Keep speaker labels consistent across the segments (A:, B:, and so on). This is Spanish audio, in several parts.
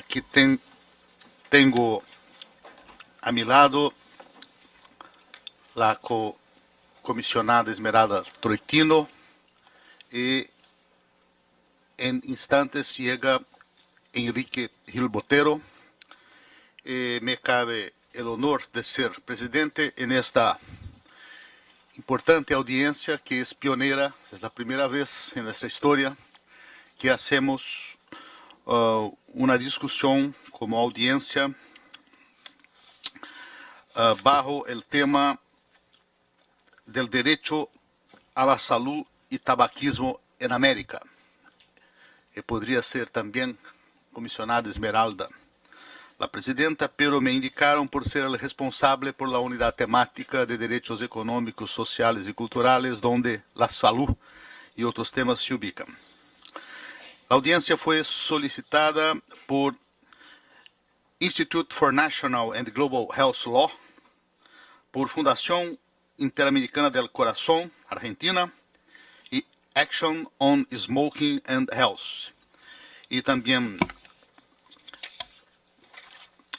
A: Aquí tengo a mi lado la comisionada Esmeralda Troitino y en instantes llega Enrique Gil Botero. Me cabe el honor de ser presidente en esta importante audiencia que es pionera, es la primera vez en nuestra historia que hacemos una discusión como audiencia bajo el tema del derecho a la salud y tabaquismo en América. Podría ser también comisionada Esmeralda la presidenta, pero me indicaron por ser el responsable por la unidad temática de derechos económicos, sociales y culturales, donde la salud y otros temas se ubican. La audiencia fue solicitada por Institute for National and Global Health Law, por Fundación Interamericana del Corazón, Argentina, y Action on Smoking and Health. Y también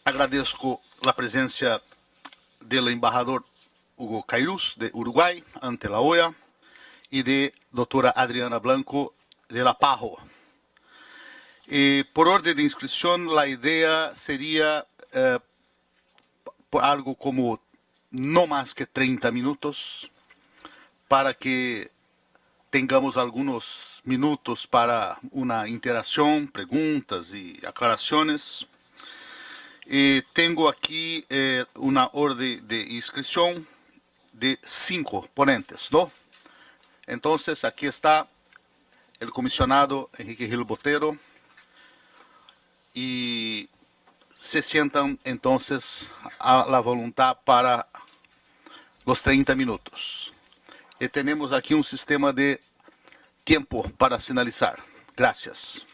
A: agradezco la presencia del embajador Hugo Cairuz de Uruguay ante la OEA y de doctora Adriana Blanco de la PAHO. Por orden de inscripción, la idea sería por algo como no más que 30 minutos para que tengamos algunos minutos para una interacción, preguntas y aclaraciones. Tengo aquí una orden de inscripción de 5 ponentes, ¿no? Entonces, aquí está el comisionado Enrique Gil Botero y se sientan entonces a la voluntad para los 30 minutos. Y tenemos aquí un sistema de tiempo para finalizar. Gracias.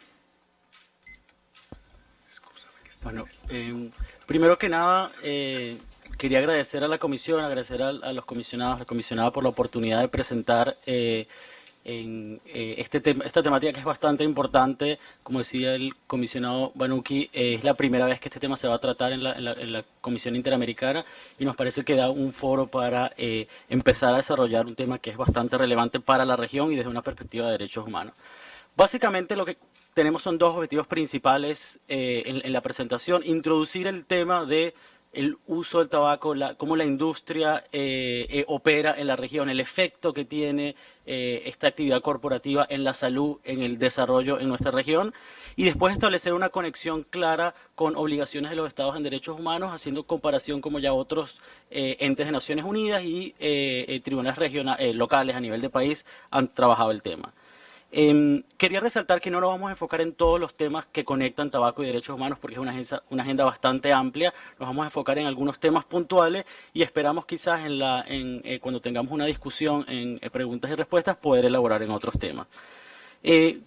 B: Bueno, primero que nada, quería agradecer a la comisión, agradecer a los comisionados, a la comisionada por la oportunidad de presentar esta temática que es bastante importante. Como decía el comisionado Banuki, es la primera vez que este tema se va a tratar en la Comisión Interamericana y nos parece que da un foro para empezar a desarrollar un tema que es bastante relevante para la región y desde una perspectiva de derechos humanos. Básicamente lo que tenemos son dos objetivos principales en la presentación: introducir el tema de el uso del tabaco, cómo la industria opera en la región, el efecto que tiene esta actividad corporativa en la salud, en el desarrollo en nuestra región, y después establecer una conexión clara con obligaciones de los estados en derechos humanos, haciendo comparación como ya otros entes de Naciones Unidas y tribunales locales a nivel de país han trabajado el tema. Quería resaltar que no nos vamos a enfocar en todos los temas que conectan tabaco y derechos humanos porque es una agenda bastante amplia. Nos vamos a enfocar en algunos temas puntuales y esperamos quizás cuando tengamos una discusión en preguntas y respuestas poder elaborar en otros temas.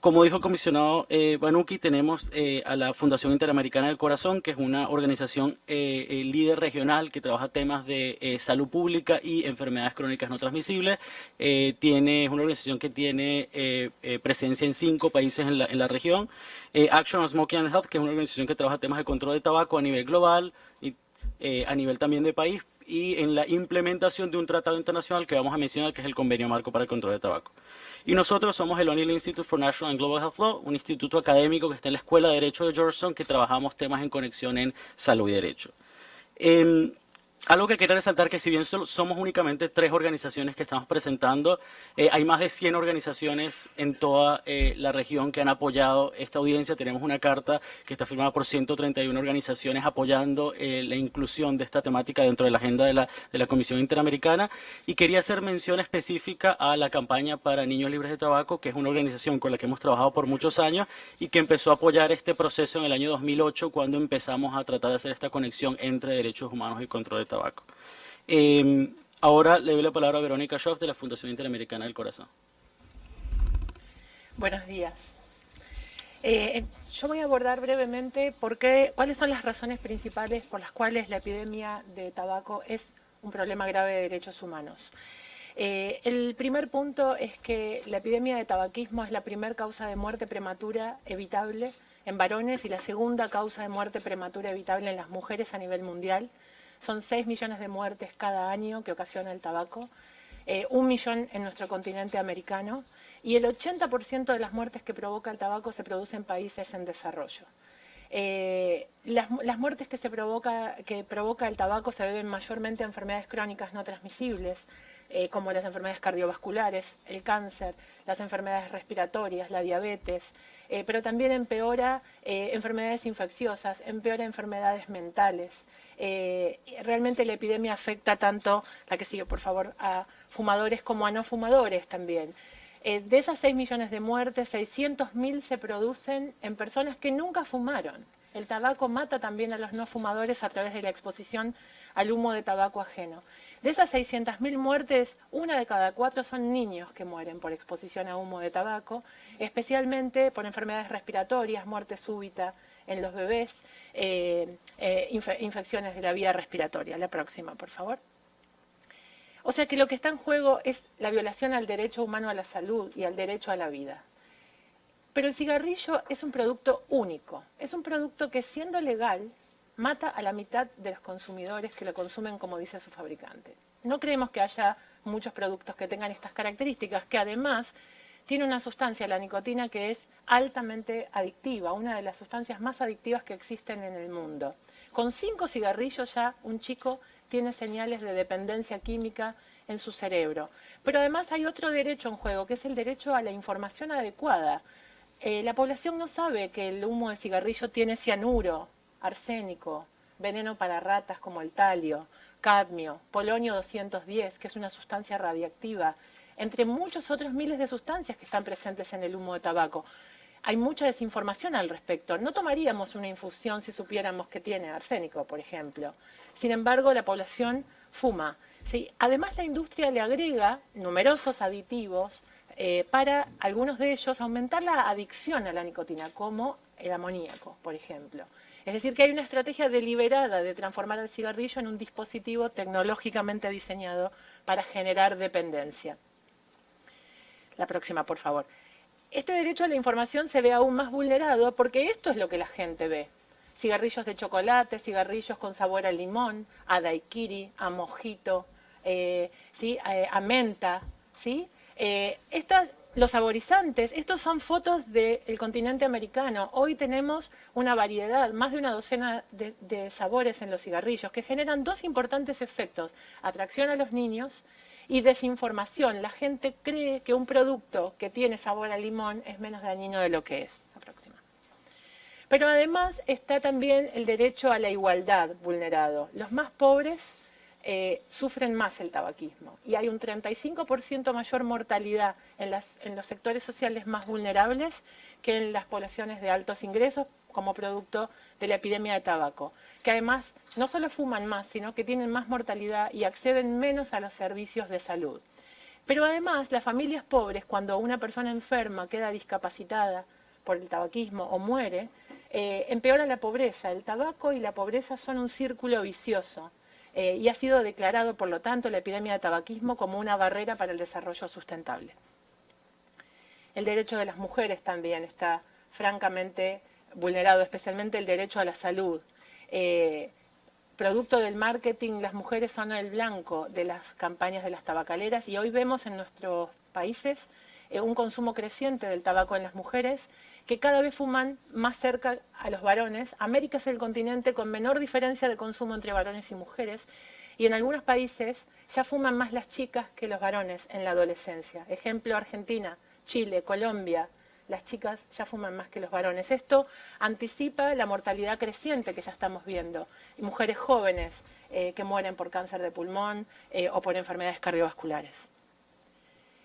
B: Como dijo el comisionado Banuki, tenemos a la Fundación Interamericana del Corazón, que es una organización líder regional que trabaja temas de salud pública y enfermedades crónicas no transmisibles. Es una organización que tiene presencia en 5 países en la región. Action on Smoking and Health, que es una organización que trabaja temas de control de tabaco a nivel global y a nivel también de país, y en la implementación de un tratado internacional que vamos a mencionar, que es el Convenio Marco para el Control de Tabaco. Y nosotros somos el O'Neill Institute for National and Global Health Law, un instituto académico que está en la Escuela de Derecho de Georgetown, que trabajamos temas en conexión en salud y derecho. Algo que quería resaltar, que si bien somos únicamente 3 organizaciones que estamos presentando, hay más de 100 organizaciones en toda la región que han apoyado esta audiencia. Tenemos una carta que está firmada por 131 organizaciones apoyando la inclusión de esta temática dentro de la agenda de la Comisión Interamericana. Y quería hacer mención específica a la campaña para niños libres de tabaco, que es una organización con la que hemos trabajado por muchos años y que empezó a apoyar este proceso en el año 2008, cuando empezamos a tratar de hacer esta conexión entre derechos humanos y control de tabaco. Ahora le doy la palabra a Verónica Schoff, de la Fundación Interamericana del Corazón.
C: Buenos días. Yo voy a abordar brevemente cuáles son las razones principales por las cuales la epidemia de tabaco es un problema grave de derechos humanos. El primer punto es que la epidemia de tabaquismo es la primera causa de muerte prematura evitable en varones y la segunda causa de muerte prematura evitable en las mujeres a nivel mundial. Son 6 millones de muertes cada año que ocasiona el tabaco, 1 millón en nuestro continente americano, y el 80% de las muertes que provoca el tabaco se producen en países en desarrollo. Las muertes que provoca el tabaco se deben mayormente a enfermedades crónicas no transmisibles, como las enfermedades cardiovasculares, el cáncer, las enfermedades respiratorias, la diabetes, pero también empeora enfermedades infecciosas, empeora enfermedades mentales. Realmente la epidemia afecta tanto, la que sigue por favor, a fumadores como a no fumadores también. De esas 6 millones de muertes, 600.000 se producen en personas que nunca fumaron. El tabaco mata también a los no fumadores a través de la exposición al humo de tabaco ajeno. De esas 600.000 muertes, 1 de cada 4 son niños que mueren por exposición a humo de tabaco, especialmente por enfermedades respiratorias, muerte súbita en los bebés, infecciones de la vía respiratoria. La próxima, por favor. O sea que lo que está en juego es la violación al derecho humano a la salud y al derecho a la vida. Pero el cigarrillo es un producto único, es un producto que siendo legal mata a la mitad de los consumidores que lo consumen como dice su fabricante. No creemos que haya muchos productos que tengan estas características, que además tiene una sustancia, la nicotina, que es altamente adictiva, una de las sustancias más adictivas que existen en el mundo. Con 5 cigarrillos ya un chico tiene señales de dependencia química en su cerebro. Pero además hay otro derecho en juego, que es el derecho a la información adecuada. La población no sabe que el humo de cigarrillo tiene cianuro, arsénico, veneno para ratas como el talio, cadmio, polonio 210, que es una sustancia radiactiva, entre muchos otros miles de sustancias que están presentes en el humo de tabaco. Hay mucha desinformación al respecto. No tomaríamos una infusión si supiéramos que tiene arsénico, por ejemplo. Sin embargo, la población fuma. ¿Sí? Además, la industria le agrega numerosos aditivos para algunos de ellos aumentar la adicción a la nicotina, como el amoníaco, por ejemplo. Es decir, que hay una estrategia deliberada de transformar el cigarrillo en un dispositivo tecnológicamente diseñado para generar dependencia. La próxima, por favor. Este derecho a la información se ve aún más vulnerado porque esto es lo que la gente ve. Cigarrillos de chocolate, cigarrillos con sabor a limón, a daiquiri, a mojito, ¿sí? A menta, ¿sí? Los saborizantes, estos son fotos del continente americano. Hoy tenemos una variedad, más de una docena de sabores en los cigarrillos que generan 2 importantes efectos: atracción a los niños y desinformación. La gente cree que un producto que tiene sabor a limón es menos dañino de lo que es. La próxima. Pero además está también el derecho a la igualdad vulnerado. Los más pobres sufren más el tabaquismo y hay un 35% mayor mortalidad en los sectores sociales más vulnerables que en las poblaciones de altos ingresos como producto de la epidemia de tabaco, que además no solo fuman más, sino que tienen más mortalidad y acceden menos a los servicios de salud. Pero además las familias pobres, cuando una persona enferma queda discapacitada por el tabaquismo o muere, empeora la pobreza. El tabaco y la pobreza son un círculo vicioso. Y ha sido declarado, por lo tanto, la epidemia de tabaquismo como una barrera para el desarrollo sustentable. El derecho de las mujeres también está francamente vulnerado, especialmente el derecho a la salud. Producto del marketing, las mujeres son el blanco de las campañas de las tabacaleras y hoy vemos en nuestros países un consumo creciente del tabaco en las mujeres, que cada vez fuman más cerca a los varones. América es el continente con menor diferencia de consumo entre varones y mujeres, y en algunos países ya fuman más las chicas que los varones en la adolescencia. Ejemplo, Argentina, Chile, Colombia, las chicas ya fuman más que los varones. Esto anticipa la mortalidad creciente que ya estamos viendo. Mujeres jóvenes que mueren por cáncer de pulmón o por enfermedades cardiovasculares.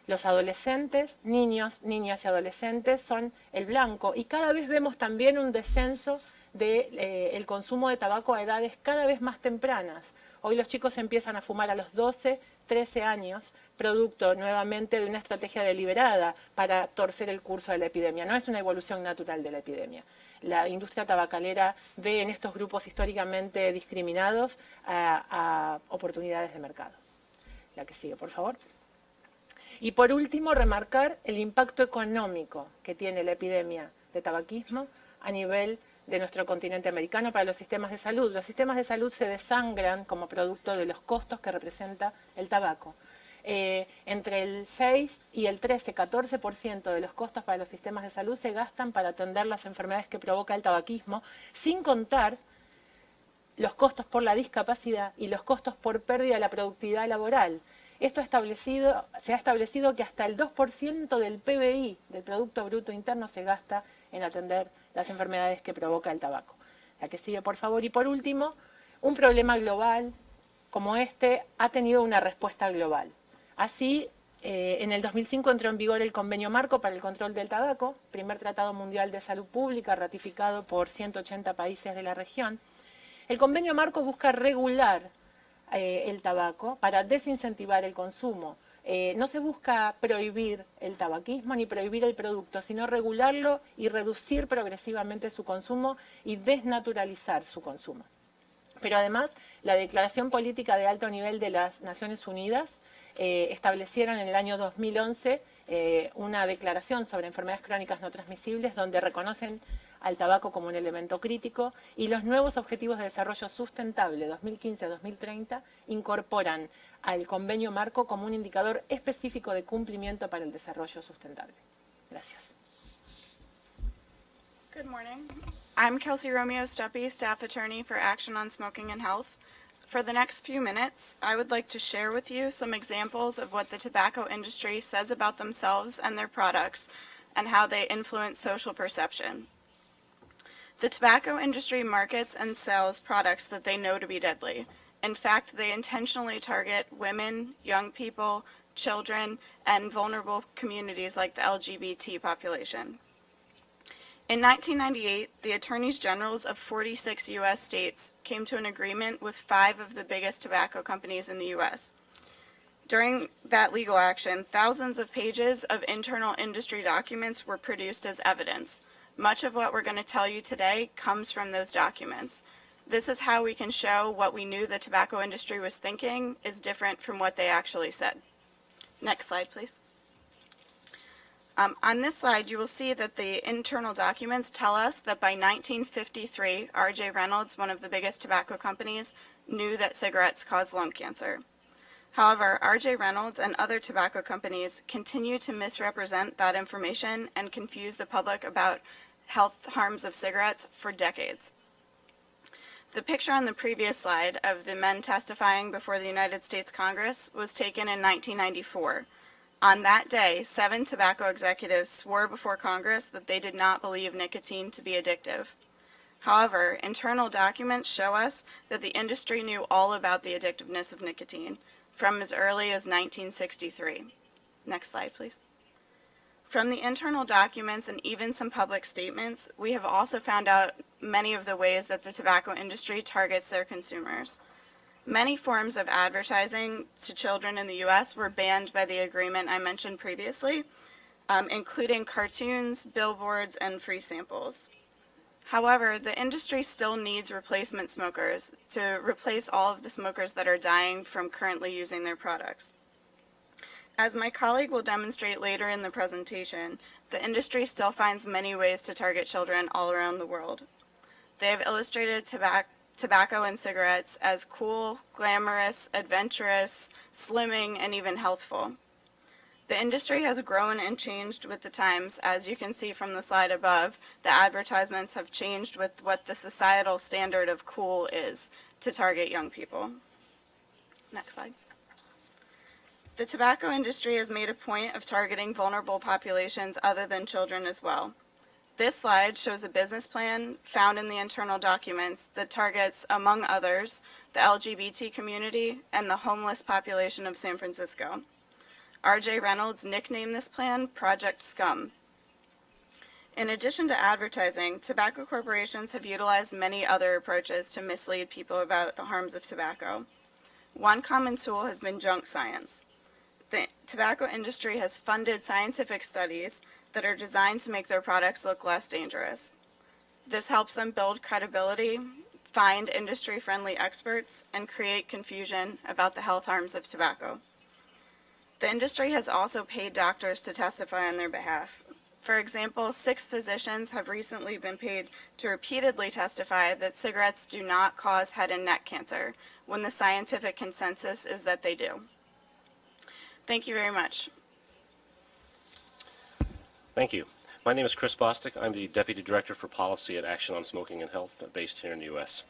C: Los adolescentes, niños, niñas y adolescentes son el blanco y cada vez vemos también un descenso del consumo de tabaco a edades cada vez más tempranas. Hoy los chicos empiezan a fumar a los 12, 13 años, producto nuevamente de una estrategia deliberada para torcer el curso de la epidemia. No es una evolución natural de la epidemia. La industria tabacalera ve en estos grupos históricamente discriminados a oportunidades de mercado. La que sigue, por favor. Y por último, remarcar el impacto económico que tiene la epidemia de tabaquismo a nivel de nuestro continente americano para los sistemas de salud. Los sistemas de salud se desangran como producto de los costos que representa el tabaco. Entre el 6 y el 13, 14% de los costos para los sistemas de salud se gastan para atender las enfermedades que provoca el tabaquismo, sin contar los costos por la discapacidad y los costos por pérdida de la productividad laboral. Esto se ha establecido que hasta el 2% del PBI, del Producto Bruto Interno, se gasta en atender las enfermedades que provoca el tabaco. La que sigue, por favor. Y por último, un problema global como este ha tenido una respuesta global. Así, en el 2005 entró en vigor el Convenio Marco para el Control del Tabaco, primer tratado mundial de salud pública ratificado por 180 países de la región. El Convenio Marco busca regular el tabaco para desincentivar el consumo. No se busca prohibir el tabaquismo ni prohibir el producto, sino regularlo y reducir progresivamente su consumo y desnaturalizar su consumo. Pero además, la Declaración Política de Alto Nivel de las Naciones Unidas establecieron en el año 2011 una declaración sobre enfermedades crónicas no transmisibles donde reconocen al tabaco como un elemento crítico, y los nuevos Objetivos de Desarrollo Sustentable 2015-2030 incorporan al Convenio Marco como un indicador específico de cumplimiento para el desarrollo sustentable. Gracias.
D: Good morning. I'm Kelsey Romeo Stuppy, Staff Attorney for Action on Smoking and Health. For the next few minutes, I would like to share with you some examples of what the tobacco industry says about themselves and their products and how they influence social perception. The tobacco industry markets and sells products that they know to be deadly. In fact, they intentionally target women, young people, children, and vulnerable communities like the LGBT population. In 1998, the attorneys generals of 46 U.S. states came to an agreement with 5 of the biggest tobacco companies in the U.S. During that legal action, thousands of pages of internal industry documents were produced as evidence. Much of what we're going to tell you today comes from those documents. This is how we can show what we knew the tobacco industry was thinking is different from what they actually said. Next slide, please. On this slide, you will see that the internal documents tell us that by 1953, R.J. Reynolds, one of the biggest tobacco companies, knew that cigarettes cause lung cancer. However, R.J. Reynolds and other tobacco companies continue to misrepresent that information and confuse the public about health harms of cigarettes for decades. The picture on the previous slide of the men testifying before the United States Congress was taken in 1994. On that day, 7 tobacco executives swore before Congress that they did not believe nicotine to be addictive. However, internal documents show us that the industry knew all about the addictiveness of nicotine from as early as 1963. Next slide, please. From the internal documents and even some public statements, we have also found out many of the ways that the tobacco industry targets their consumers. Many forms of advertising to children in the U.S. were banned by the agreement I mentioned previously, including cartoons, billboards, and free samples. However, the industry still needs replacement smokers to replace all of the smokers that are dying from currently using their products. As my colleague will demonstrate later in the presentation, the industry still finds many ways to target children all around the world. They have illustrated tobacco and cigarettes as cool, glamorous, adventurous, slimming, and even healthful. The industry has grown and changed with the times. As you can see from the slide above, the advertisements have changed with what the societal standard of cool is to target young people. Next slide. The tobacco industry has made a point of targeting vulnerable populations other than children as well. This slide shows a business plan found in the internal documents that targets, among others, the LGBT community and the homeless population of San Francisco. R.J. Reynolds nicknamed this plan Project Scum. In addition to advertising, tobacco corporations have utilized many other approaches to mislead people about the harms of tobacco. One common tool has been junk science. The tobacco industry has funded scientific studies that are designed to make their products look less dangerous. This helps them build credibility, find industry-friendly experts, and create confusion about the health harms of tobacco. The industry has also paid doctors to testify on their behalf. For example, 6 physicians have recently been paid to repeatedly testify that cigarettes do not cause head and neck cancer, when the scientific consensus is that they do. Thank you very much.
E: Thank you. My name is Chris Bostic. I'm the Deputy Director for Policy at Action on Smoking and Health, based here in the U.S.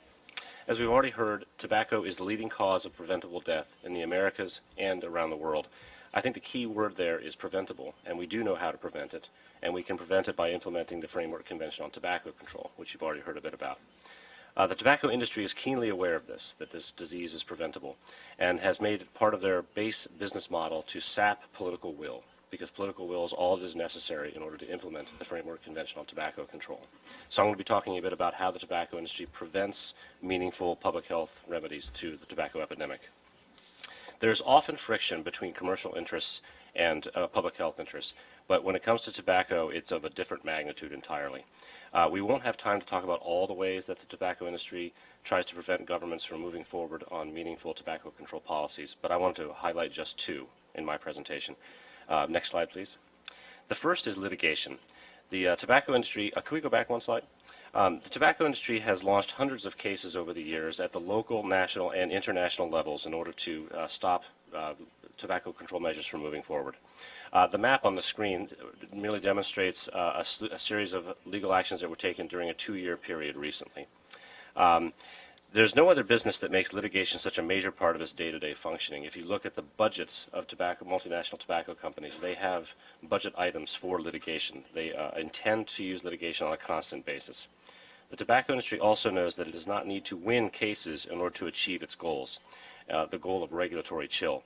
E: As we've already heard, tobacco is the leading cause of preventable death in the Americas and around the world. I think the key word there is preventable, and we do know how to prevent it, and we can prevent it by implementing the Framework Convention on Tobacco Control, which you've already heard a bit about. The tobacco industry is keenly aware of this, that this disease is preventable, and has made it part of their base business model to sap political will, because political will is all that is necessary in order to implement the Framework Convention on Tobacco Control. So I'm going to be talking a bit about how the tobacco industry prevents meaningful public health remedies to the tobacco epidemic. There's often friction between commercial interests and public health interests, but when it comes to tobacco, it's of a different magnitude entirely. We won't have time to talk about all the ways that the tobacco industry tries to prevent governments from moving forward on meaningful tobacco control policies, but I wanted to highlight just 2 in my presentation. Next slide, please. The first is litigation. The tobacco industry, can we go back 1 slide? The tobacco industry has launched hundreds of cases over the years at the local, national, and international levels in order to stop tobacco control measures from moving forward. The map on the screen merely demonstrates a series of legal actions that were taken during a 2-year period recently. There's no other business that makes litigation such a major part of its day-to-day functioning. If you look at the budgets of multinational tobacco companies, they have budget items for litigation. They intend to use litigation on a constant basis. The tobacco industry also knows that it does not need to win cases in order to achieve its goals, the goal of regulatory chill.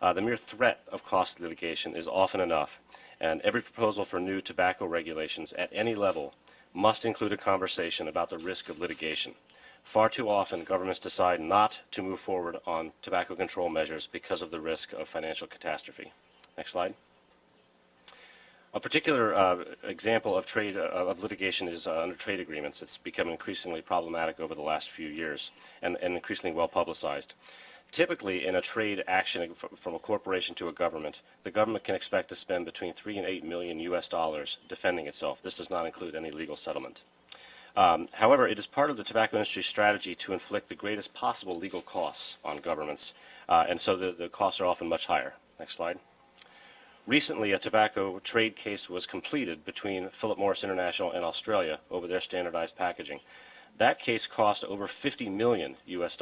E: The mere threat of costly litigation is often enough, and every proposal for new tobacco regulations at any level must include a conversation about the risk of litigation. Far too often, governments decide not to move forward on tobacco control measures because of the risk of financial catastrophe. Next slide. A particular example of litigation is under trade agreements. It's become increasingly problematic over the last few years and increasingly well publicized. Typically, in a trade action from a corporation to a government, the government can expect to spend between $3 and $8 million US defending itself. This does not include any legal settlement. However, it is part of the tobacco industry's strategy to inflict the greatest possible legal costs on governments, and so the costs are often much higher. Next slide. Recently, a tobacco trade case was completed between Philip Morris International and Australia over their standardized packaging. That case cost over $50 million US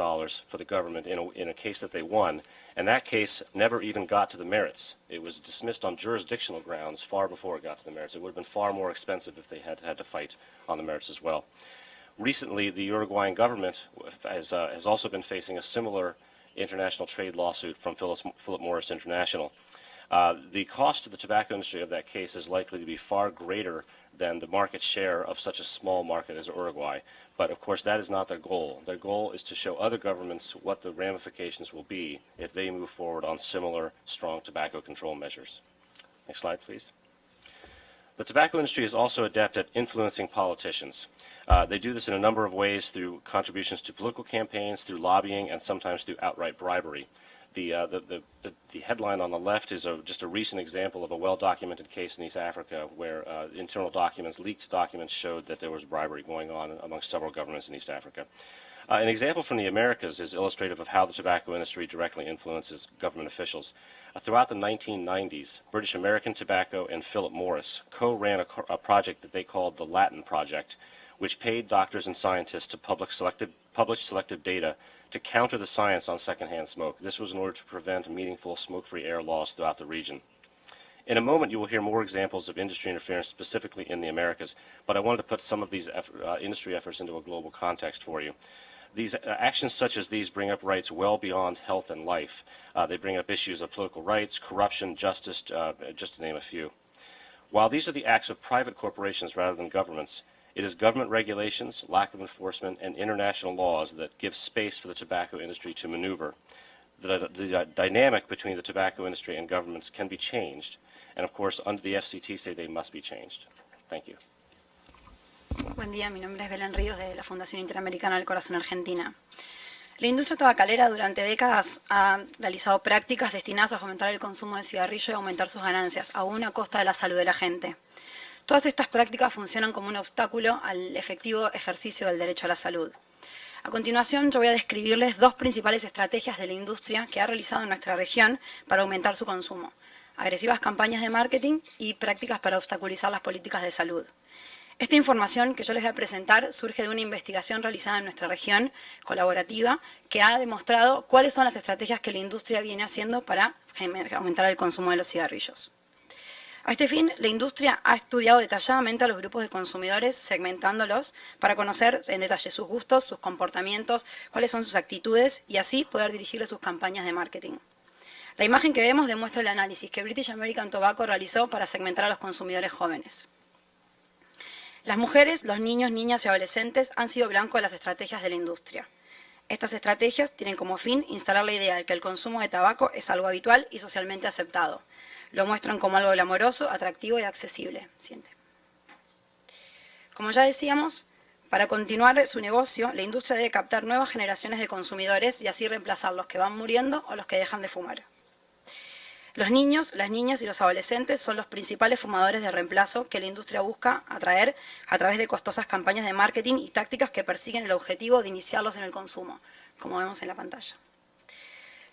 E: for the government in a case that they won, and that case never even got to the merits. It was dismissed on jurisdictional grounds far before it got to the merits. It would have been far more expensive if they had to fight on the merits as well. Recently, the Uruguayan government has also been facing a similar international trade lawsuit from Philip Morris International. The cost to the tobacco industry of that case is likely to be far greater than the market share of such a small market as Uruguay. But of course, that is not their goal. Their goal is to show other governments what the ramifications will be if they move forward on similar strong tobacco control measures. Next slide, please. The tobacco industry is also adept at influencing politicians. They do this in a number of ways through contributions to political campaigns, through lobbying, and sometimes through outright bribery. The headline on the left is just a recent example of a well-documented case in East Africa where internal documents, leaked documents, showed that there was bribery going on amongst several governments in East Africa. An example from the Americas is illustrative of how the tobacco industry directly influences government officials. Throughout the 1990s, British American Tobacco and Philip Morris co-ran a project that they called the Latin Project, which paid doctors and scientists to publish selective data to counter the science on secondhand smoke. This was in order to prevent meaningful smoke-free air loss throughout the region. In a moment, you will hear more examples of industry interference specifically in the Americas, but I wanted to put some of these industry efforts into a global context for you. These actions such as these bring up rights well beyond health and life. They bring up issues of political rights, corruption, justice, just to name a few. While these are the acts of private corporations rather than governments, it is government regulations, lack of enforcement, and international laws that give space for the tobacco industry to maneuver. The dynamic between the tobacco industry and governments can be changed, and of course, under the FCTC, they must be changed. Thank you.
F: Buen día, mi nombre es Belén Ríos de la Fundación Interamericana del Corazón Argentina. La industria tabacalera durante décadas ha realizado prácticas destinadas a fomentar el consumo de cigarrillo y aumentar sus ganancias, aún a costa de la salud de la gente. Todas estas prácticas funcionan como un obstáculo al efectivo ejercicio del derecho a la salud. A continuación, yo voy a describirles dos principales estrategias de la industria que ha realizado en nuestra región para aumentar su consumo: agresivas campañas de marketing y prácticas para obstaculizar las políticas de salud. Esta información que yo les voy a presentar surge de una investigación realizada en nuestra región colaborativa que ha demostrado cuáles son las estrategias que la industria viene haciendo para aumentar el consumo de los cigarrillos. A este fin, la industria ha estudiado detalladamente a los grupos de consumidores, segmentándolos para conocer en detalle sus gustos, sus comportamientos, cuáles son sus actitudes y así poder dirigirles sus campañas de marketing. La imagen que vemos demuestra el análisis que British American Tobacco realizó para segmentar a los consumidores jóvenes. Las mujeres, los niños, niñas y adolescentes han sido blanco de las estrategias de la industria. Estas estrategias tienen como fin instalar la idea de que el consumo de tabaco es algo habitual y socialmente aceptado. Lo muestran como algo glamoroso, atractivo y accesible. Siguiente. Como ya decíamos, para continuar su negocio, la industria debe captar nuevas generaciones de consumidores y así reemplazar los que van muriendo o los que dejan de fumar. Los niños, las niñas y los adolescentes son los principales fumadores de reemplazo que la industria busca atraer a través de costosas campañas de marketing y tácticas que persiguen el objetivo de iniciarlos en el consumo, como vemos en la pantalla.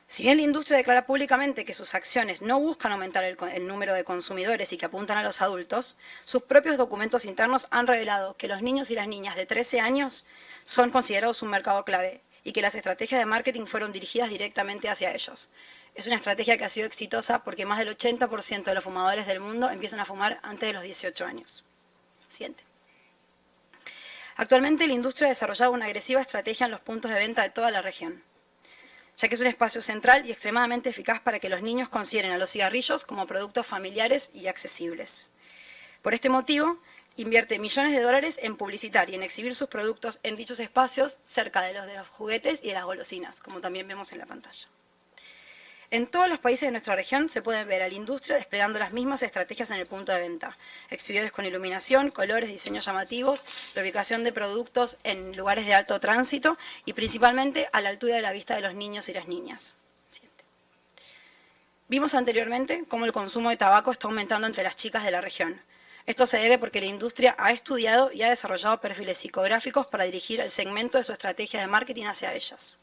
F: Si bien la industria declara públicamente que sus acciones no buscan aumentar el número de consumidores y que apuntan a los adultos, sus propios documentos internos han revelado que los niños y las niñas de 13 años son considerados un mercado clave y que las estrategias de marketing fueron dirigidas directamente hacia ellos. Es una estrategia que ha sido exitosa porque más del 80% de los fumadores del mundo empiezan a fumar antes de los 18 años. Siguiente. Actualmente la industria ha desarrollado una agresiva estrategia en los puntos de venta de toda la región, ya que es un espacio central y extremadamente eficaz para que los niños consideren a los cigarrillos como productos familiares y accesibles. Por este motivo, invierte millones de dólares en publicitar y en exhibir sus productos en dichos espacios cerca de los juguetes y de las golosinas, como también vemos en la pantalla. En todos los países de nuestra región se puede ver a la industria desplegando las mismas estrategias en el punto de venta. Exhibidores con iluminación, colores, diseños llamativos, la ubicación de productos en lugares de alto tránsito y principalmente a la altura de la vista de los niños y las niñas. Siguiente. Vimos anteriormente cómo el consumo de tabaco está aumentando entre las chicas de la región. Esto se debe porque la industria ha estudiado y ha desarrollado perfiles psicográficos para dirigir el segmento de su estrategia de marketing hacia ellas.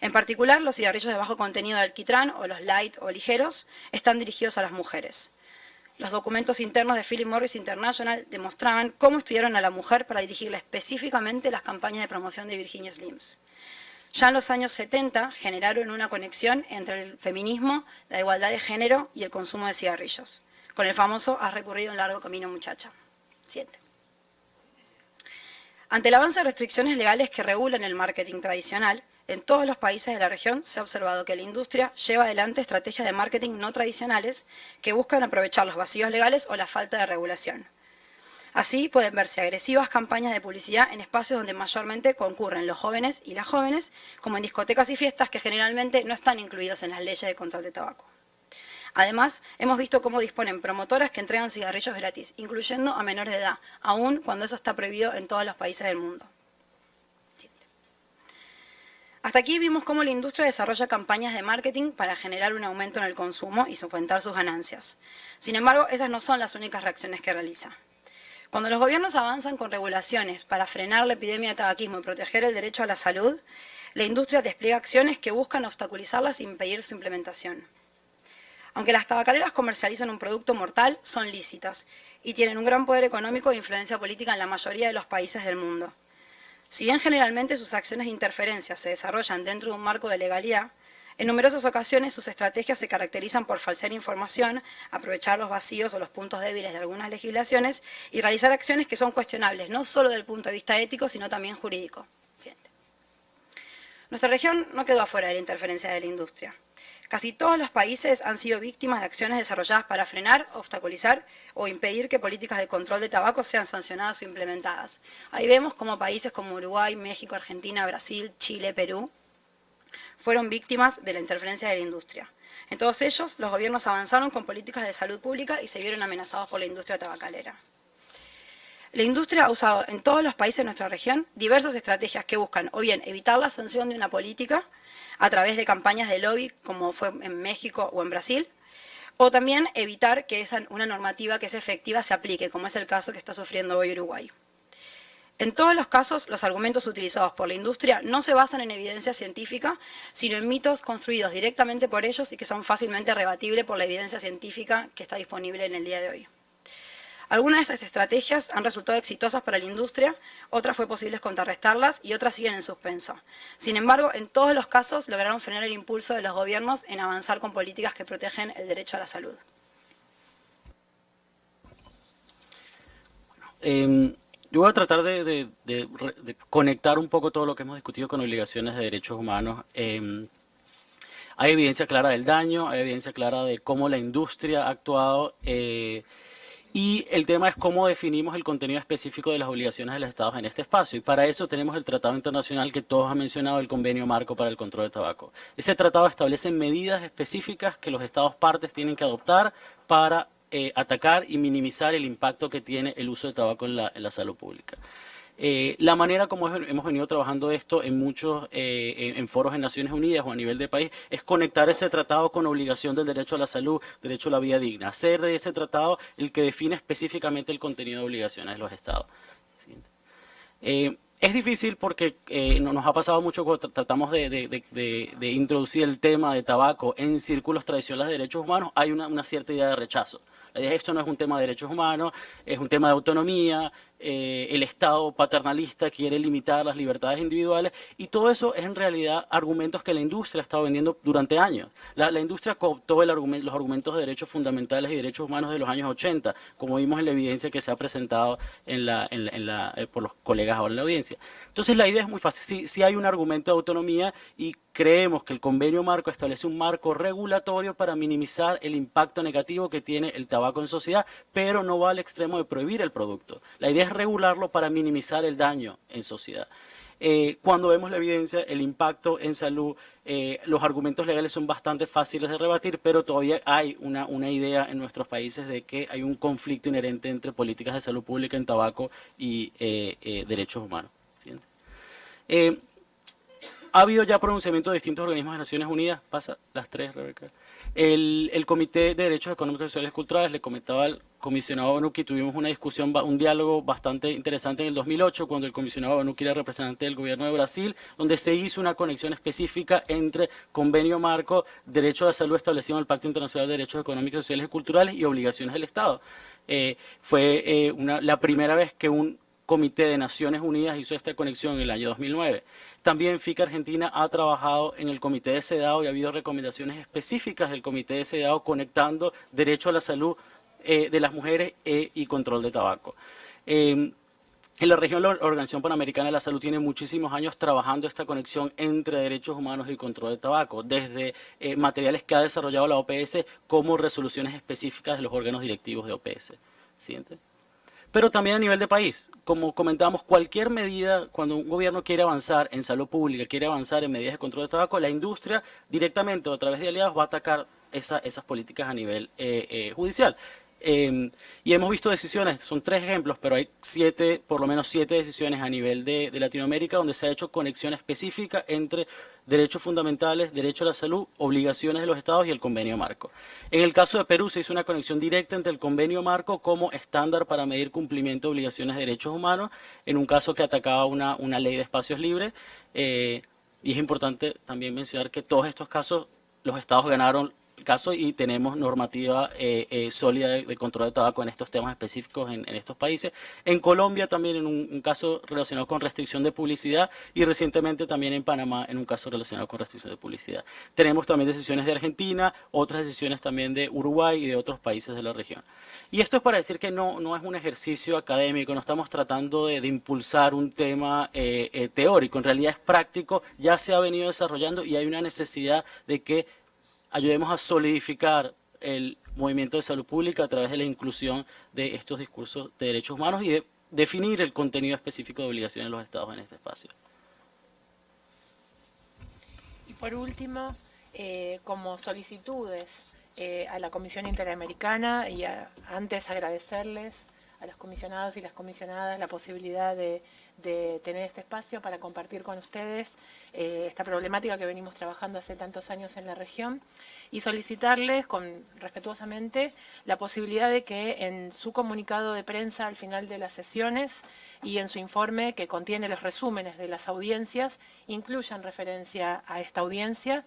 F: En particular, los cigarrillos de bajo contenido de alquitrán o los light o ligeros están dirigidos a las mujeres. Los documentos internos de Philip Morris International demostraban cómo estudiaron a la mujer para dirigirle específicamente las campañas de promoción de Virginia Slims. Ya en los años 70 generaron una conexión entre el feminismo, la igualdad de género y el consumo de cigarrillos. Con el famoso "has recorrido un largo camino, muchacha". Siguiente. Ante el avance de restricciones legales que regulan el marketing tradicional, en todos los países de la región se ha observado que la industria lleva adelante estrategias de marketing no tradicionales que buscan aprovechar los vacíos legales o la falta de regulación. Así pueden verse agresivas campañas de publicidad en espacios donde mayormente concurren los jóvenes y las jóvenes, como en discotecas y fiestas que generalmente no están incluidos en las leyes de control de tabaco. Además, hemos visto cómo disponen promotoras que entregan cigarrillos gratis, incluyendo a menores de edad, aun cuando eso está prohibido en todos los países del mundo. Hasta aquí vimos cómo la industria desarrolla campañas de marketing para generar un aumento en el consumo y aumentar sus ganancias. Sin embargo, esas no son las únicas reacciones que realiza. Cuando los gobiernos avanzan con regulaciones para frenar la epidemia de tabaquismo y proteger el derecho a la salud, la industria despliega acciones que buscan obstaculizarlas e impedir su implementación. Aunque las tabacaleras comercializan un producto mortal, son lícitas y tienen un gran poder económico e influencia política en la mayoría de los países del mundo. Si bien generalmente sus acciones de interferencia se desarrollan dentro de un marco de legalidad, en numerosas ocasiones sus estrategias se caracterizan por falsear información, aprovechar los vacíos o los puntos débiles de algunas legislaciones y realizar acciones que son cuestionables, no solo desde el punto de vista ético, sino también jurídico. Siguiente. Nuestra región no quedó afuera de la interferencia de la industria. Casi todos los países han sido víctimas de acciones desarrolladas para frenar, obstaculizar o impedir que políticas de control de tabaco sean sancionadas o implementadas. Ahí vemos cómo países como Uruguay, México, Argentina, Brasil, Chile, Perú fueron víctimas de la interferencia de la industria. En todos ellos, los gobiernos avanzaron con políticas de salud pública y se vieron amenazados por la industria tabacalera. La industria ha usado en todos los países de nuestra región diversas estrategias que buscan o bien evitar la sanción de una política a través de campañas de lobby, como fue en México o en Brasil, o también evitar que una normativa que es efectiva se aplique, como es el caso que está sufriendo hoy Uruguay. En todos los casos, los argumentos utilizados por la industria no se basan en evidencia científica, sino en mitos construidos directamente por ellos y que son fácilmente rebatibles por la evidencia científica que está disponible en el día de hoy. Algunas de esas estrategias han resultado exitosas para la industria, otras fue posible contrarrestarlas y otras siguen en suspenso. Sin embargo, en todos los casos lograron frenar el impulso de los gobiernos en avanzar con políticas que protegen el derecho a la salud.
B: Yo voy a tratar de conectar un poco todo lo que hemos discutido con obligaciones de derechos humanos. Hay evidencia clara del daño, hay evidencia clara de cómo la industria ha actuado y el tema es cómo definimos el contenido específico de las obligaciones de los estados en este espacio. Y para eso tenemos el tratado internacional que todos han mencionado, el Convenio Marco para el Control del Tabaco. Ese tratado establece medidas específicas que los estados partes tienen que adoptar para atacar y minimizar el impacto que tiene el uso de tabaco en la salud pública. La manera como hemos venido trabajando esto en muchos en foros en Naciones Unidas o a nivel de país es conectar ese tratado con obligación del derecho a la salud, derecho a la vida digna, hacer de ese tratado el que define específicamente el contenido de obligaciones de los estados. Es difícil porque nos ha pasado mucho cuando tratamos de introducir el tema de tabaco en círculos tradicionales de derechos humanos, hay una cierta idea de rechazo. Esto no es un tema de derechos humanos, es un tema de autonomía, el Estado paternalista quiere limitar las libertades individuales y todo eso es en realidad argumentos que la industria ha estado vendiendo durante años. La industria cooptó los argumentos de derechos fundamentales y derechos humanos de los años 80, como vimos en la evidencia que se ha presentado por los colegas ahora en la audiencia. Entonces la idea es muy fácil, si hay un argumento de autonomía y creemos que el convenio marco establece un marco regulatorio para minimizar el impacto negativo que tiene el tabaco en sociedad, pero no va al extremo de prohibir el producto. La idea es regularlo para minimizar el daño en sociedad. Cuando vemos la evidencia, el impacto en salud, los argumentos legales son bastante fáciles de rebatir, pero todavía hay una idea en nuestros países de que hay un conflicto inherente entre políticas de salud pública en tabaco y derechos humanos. Siguiente. Ha habido ya pronunciamientos de distintos organismos de Naciones Unidas, pasa las tres, Rebeca. El Comité de Derechos Económicos, Sociales y Culturales, le comentaba al comisionado Banucchi, tuvimos una discusión, un diálogo bastante interesante en el 2008, cuando el comisionado Banucchi era representante del gobierno de Brasil, donde se hizo una conexión específica entre convenio marco, derecho a la salud establecido en el Pacto Internacional de Derechos Económicos, Sociales y Culturales y obligaciones del Estado. Fue la primera vez que un Comité de Naciones Unidas hizo esta conexión en el año 2009. También FICA Argentina ha trabajado en el Comité de CEDAW y ha habido recomendaciones específicas del Comité de CEDAW conectando derecho a la salud de las mujeres y control de tabaco. En la región, la Organización Panamericana de la Salud tiene muchísimos años trabajando esta conexión entre derechos humanos y control de tabaco, desde materiales que ha desarrollado la OPS como resoluciones específicas de los órganos directivos de OPS. Siguiente. Pero también a nivel de país, como comentábamos, cualquier medida, cuando un gobierno quiere avanzar en salud pública, quiere avanzar en medidas de control de tabaco, la industria directamente o a través de aliados va a atacar esas políticas a nivel judicial. Y hemos visto decisiones, son 3 ejemplos, pero hay por lo menos 7 decisiones a nivel de Latinoamérica donde se ha hecho conexión específica entre derechos fundamentales, derecho a la salud, obligaciones de los estados y el convenio marco. En el caso de Perú se hizo una conexión directa entre el convenio marco como estándar para medir cumplimiento de obligaciones de derechos humanos, en un caso que atacaba una ley de espacios libres, y es importante también mencionar que todos estos casos los estados ganaron caso y tenemos normativa sólida de control de tabaco en estos temas específicos en estos países. En Colombia también en un caso relacionado con restricción de publicidad y recientemente también en Panamá en un caso relacionado con restricción de publicidad. Tenemos también decisiones de Argentina, otras decisiones también de Uruguay y de otros países de la región. Y esto es para decir que no es un ejercicio académico, no estamos tratando de impulsar un tema teórico, en realidad es práctico, ya se ha venido desarrollando y hay una necesidad de que ayudemos a solidificar el movimiento de salud pública a través de la inclusión de estos discursos de derechos humanos y de definir el contenido específico de obligaciones de los estados en este espacio.
C: Y por último, como solicitudes a la Comisión Interamericana y antes agradecerles a los comisionados y las comisionadas la posibilidad de tener este espacio para compartir con ustedes esta problemática que venimos trabajando hace tantos años en la región y solicitarles respetuosamente la posibilidad de que en su comunicado de prensa al final de las sesiones y en su informe que contiene los resúmenes de las audiencias incluyan referencia a esta audiencia,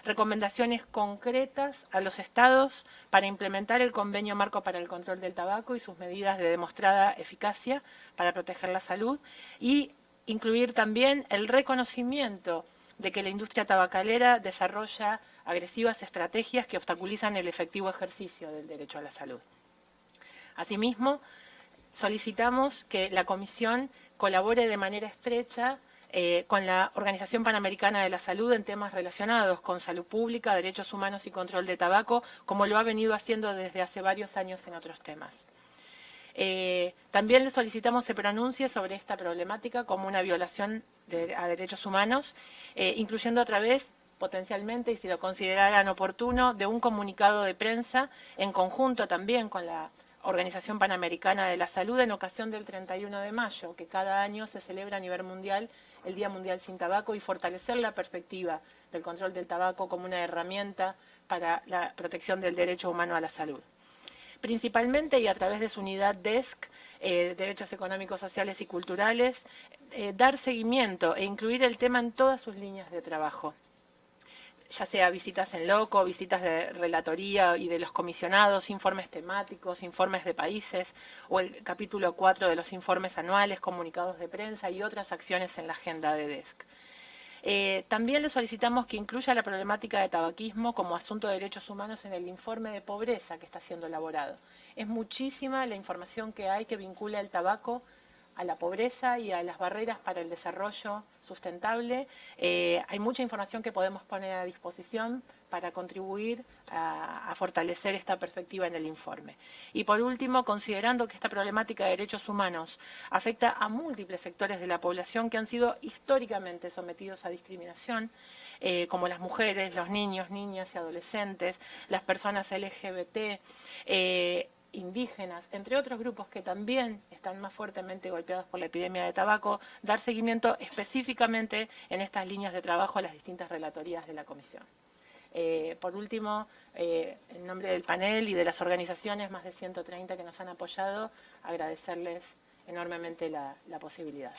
C: recomendaciones concretas a los estados para implementar el Convenio Marco para el Control del Tabaco y sus medidas de demostrada eficacia para proteger la salud y incluir también el reconocimiento de que la industria tabacalera desarrolla agresivas estrategias que obstaculizan el efectivo ejercicio del derecho a la salud. Asimismo, solicitamos que la Comisión colabore de manera estrecha con la Organización Panamericana de la Salud en temas relacionados con salud pública, derechos humanos y control de tabaco, como lo ha venido haciendo desde hace varios años en otros temas. También le solicitamos se pronuncie sobre esta problemática como una violación a derechos humanos, incluyendo a través, potencialmente, y si lo consideraran oportuno, de un comunicado de prensa en conjunto también con la Organización Panamericana de la Salud en ocasión del 31 de mayo, que cada año se celebra a nivel mundial el Día Mundial sin Tabaco y fortalecer la perspectiva del control del tabaco como una herramienta para la protección del derecho humano a la salud. Principalmente y a través de su unidad DESC, Derechos Económicos, Sociales y Culturales, dar seguimiento e incluir el tema en todas sus líneas de trabajo, ya sea visitas en loco, visitas de relatoría y de los comisionados, informes temáticos, informes de países, o el capítulo 4 de los informes anuales, comunicados de prensa y otras acciones en la agenda de DESC. También le solicitamos que incluya la problemática de tabaquismo como asunto de derechos humanos en el informe de pobreza que está siendo elaborado. Es muchísima la información que hay que vincula el tabaco a la pobreza y a las barreras para el desarrollo sustentable. Hay mucha información que podemos poner a disposición para contribuir a fortalecer esta perspectiva en el informe. Y por último, considerando que esta problemática de derechos humanos afecta a múltiples sectores de la población que han sido históricamente sometidos a discriminación, como las mujeres, los niños, niñas y adolescentes, las personas LGBT, indígenas, entre otros grupos que también están más fuertemente golpeados por la epidemia de tabaco, dar seguimiento específicamente en estas líneas de trabajo a las distintas relatorías de la Comisión. Por último, en nombre del panel y de las organizaciones, más de 130 que nos han apoyado, agradecerles enormemente la posibilidad.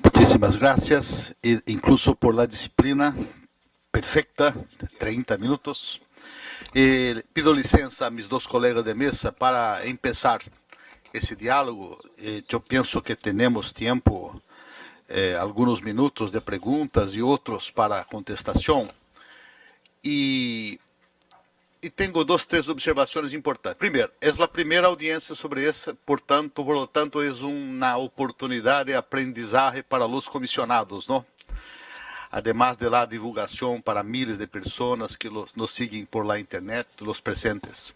A: Muchísimas gracias, incluso por la disciplina perfecta, 30 minutos. Pido licença a mis dos colegas de mesa para empezar esse diálogo. Eu penso que temos tempo, alguns minutos de perguntas e outros para contestação. E tenho três observações importantes. Primeiro, é a primeira audiência sobre isso, por lo tanto, é uma oportunidade de aprendizagem para os comissionados, não? Además de la divulgação para miles de pessoas que nos seguem por la internet, os presentes.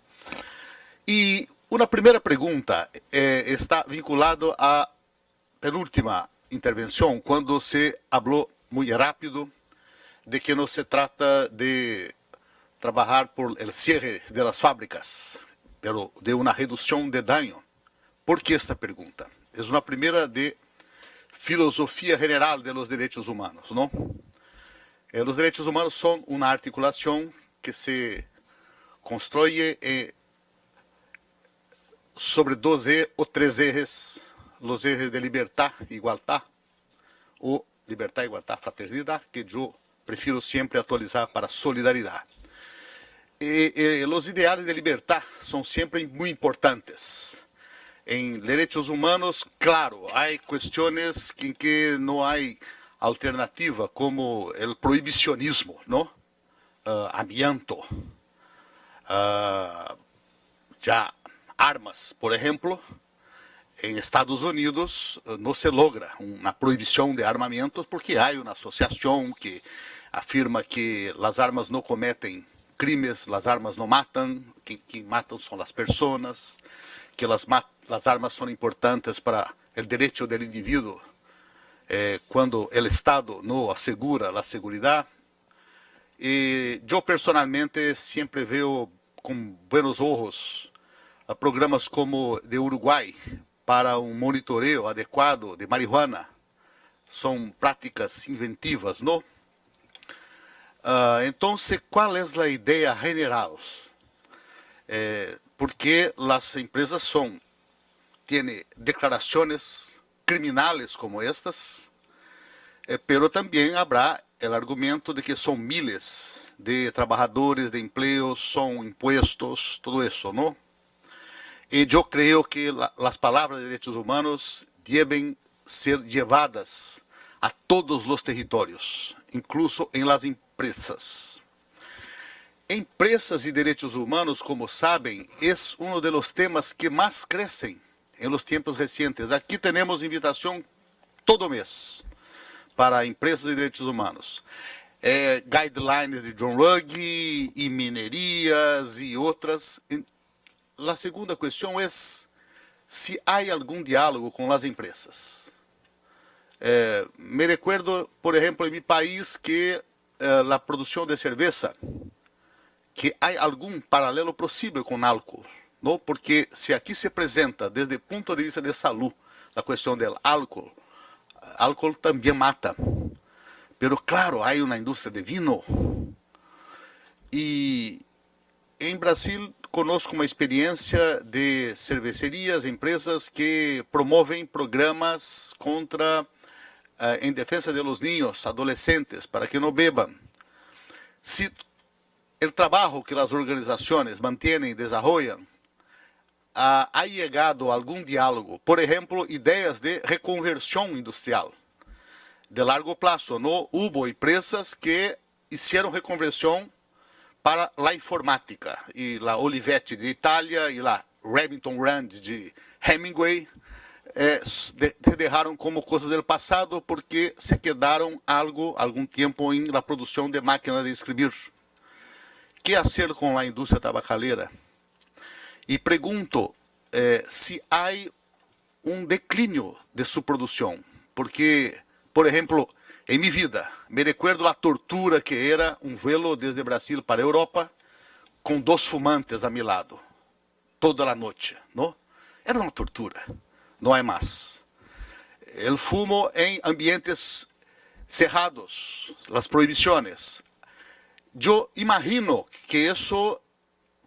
A: E uma primeira pergunta está vinculada à penúltima intervenção, quando se falou muito rápido de que não se trata de trabalhar por el cierre de las fábricas, pero de una reducción de daño. ¿Por qué esta pregunta? Es una primera de filosofía general de los derechos humanos, ¿no? Los derechos humanos son una articulación que se construye sobre dos o tres ejes, los ejes de libertad, igualdad, o libertad, igualdad, fraternidad, que yo prefiero siempre actualizar para solidaridad. Os ideais de liberdade são sempre muito importantes. Em direitos humanos, claro, há questões em que não há alternativa, como o proibicionismo, não? Amianto, já armas, por exemplo, em Estados Unidos não se logra uma proibição de armamentos porque há uma associação que afirma que as armas não cometem crimes, as armas não matam, quem matam são as pessoas, que as armas são importantes para o direito do indivíduo quando o Estado não assegura a segurança. Yo personalmente siempre veo con buenos ojos a programas como de Uruguay para un monitoreo adecuado de marihuana. Son prácticas inventivas, ¿no? Entonces, ¿cuál es la idea general? Porque las empresas tienen declaraciones criminales como estas, pero también habrá el argumento de que son miles de trabajadores, de empleos, son impuestos, todo eso, ¿no? Y yo creo que las palabras de derechos humanos deben ser llevadas a todos los territorios, incluso en las empresas. Empresas y derechos humanos, como saben, es uno de los temas que más crecen en los tiempos recientes. Aquí tenemos invitación todo mes para empresas y derechos humanos. Guidelines de John Ruggie y minerías y otras. La segunda cuestión es si hay algún diálogo con las empresas. Me recuerdo, por ejemplo, en mi país que la producción de cerveza, que hay algún paralelo posible con álcool, ¿no? Porque si aquí se presenta desde el punto de vista de salud la cuestión del álcool, álcool también mata. Pero claro, hay una industria de vino. Y en Brasil conozco uma experiência de cervecerías, empresas que promovem programas em defesa de los niños, adolescentes, para que não bebam. Se o trabalho que as organizações mantêm e desenvolvem ha chegado a algum diálogo, por exemplo, ideias de reconversão industrial de largo plazo, não? Hubo empresas que fizeram reconversão para a informática, e a Olivetti de Itália e a Remington Rand de Hemingway deixaram como coisas do passado porque se quedaram algum tempo em la produção de máquinas de escrever. O que fazer com a indústria tabacalera? E pergunto se há declínio de sua produção, porque, por exemplo, em minha vida, me recuerdo a tortura que era vuelo desde Brasil para a Europa com 2 fumantes a meu lado, toda a noite, não? Era uma tortura, não é mais. El fumo em ambientes cerrados, as proibições. Eu imagino que isso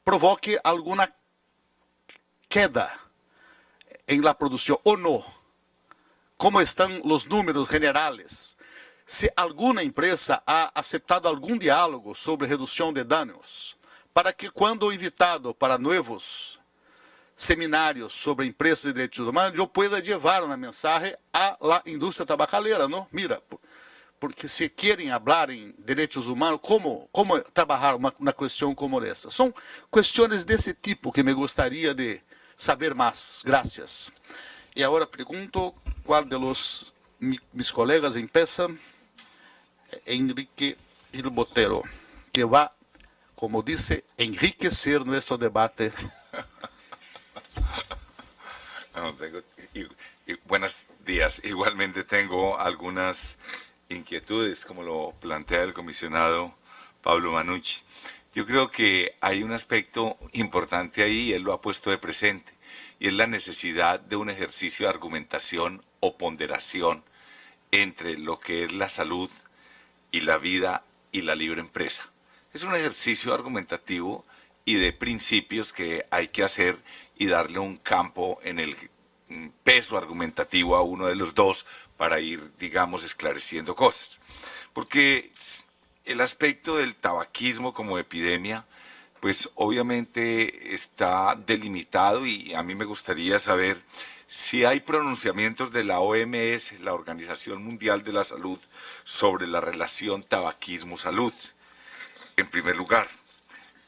A: provoque alguma queda em la produção, ou não? Como estão os números generais? Se alguma empresa ha aceptado algum diálogo sobre redução de danos, para que quando invitado para novos seminários sobre empresas de direitos humanos, eu pueda levar uma mensagem à indústria tabacalera, não? Mira, porque se querem falar em direitos humanos, como trabalhar uma questão como esta? São questões desse tipo que me gostaria de saber mais. Graças. E agora pergunto, qual de mis colegas empieza? Enrique Gil Botero, que va, como dice, enriquecer nuestro debate.
G: No, buenos días. Igualmente tengo algunas inquietudes, como lo plantea el comisionado Pablo Manucci. Yo creo que hay un aspecto importante ahí, él lo ha puesto de presente, y es la necesidad de un ejercicio de argumentación o ponderación entre lo que es la salud y la vida y la libre empresa. Es un ejercicio argumentativo y de principios que hay que hacer y darle un campo en el peso argumentativo a uno de los dos para ir, digamos, esclareciendo cosas. Porque el aspecto del tabaquismo como epidemia, pues obviamente está delimitado, y a mí me gustaría saber si hay pronunciamientos de la OMS, la Organización Mundial de la Salud, sobre la relación tabaquismo-salud. En primer lugar,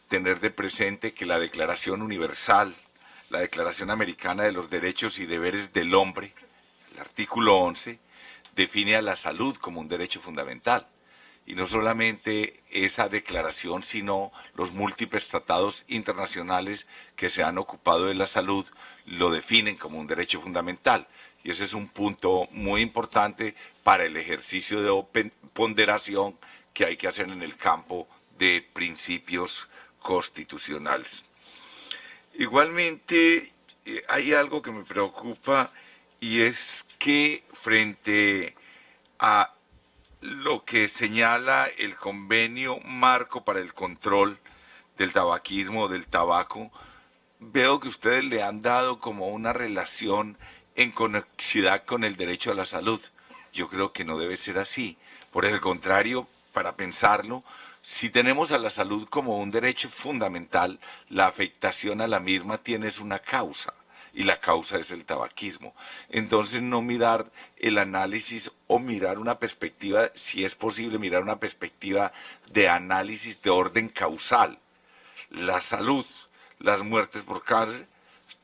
G: tener de presente que la Declaración Universal, la Declaración Americana de los Derechos y Deberes del Hombre, el artículo 11, define a la salud como un derecho fundamental. Y no solamente esa declaración, sino los múltiples tratados internacionales que se han ocupado de la salud lo definen como un derecho fundamental. Y ese es un punto muy importante para el ejercicio de ponderación que hay que hacer en el campo de principios constitucionales. Igualmente, hay algo que me preocupa y es que frente a lo que señala el convenio marco para el control del tabaquismo, del tabaco, veo que ustedes le han dado como una relación en conexidad con el derecho a la salud. Yo creo que no debe ser así. Por el contrario, para pensarlo, si tenemos a la salud como un derecho fundamental, la afectación a la misma tiene una causa, y la causa es el tabaquismo. Entonces no mirar el análisis o mirar una perspectiva, si es posible mirar una perspectiva de análisis de orden causal. La salud, las muertes por cáncer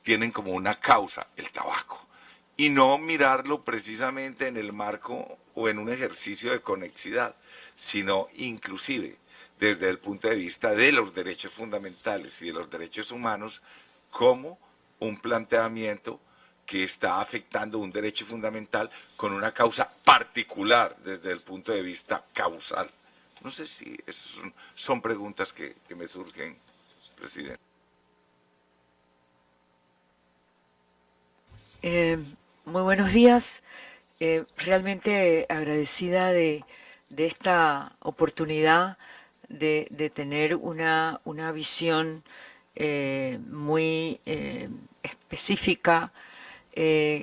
G: tienen como una causa el tabaco, y no mirarlo precisamente en el marco o en un ejercicio de conexidad, sino inclusive desde el punto de vista de los derechos fundamentales y de los derechos humanos como un planteamiento que está afectando un derecho fundamental con una causa particular desde el punto de vista causal. No sé si esas son preguntas que me surgen, presidente.
H: Muy buenos días. Realmente agradecida de esta oportunidad de tener una visión muy específica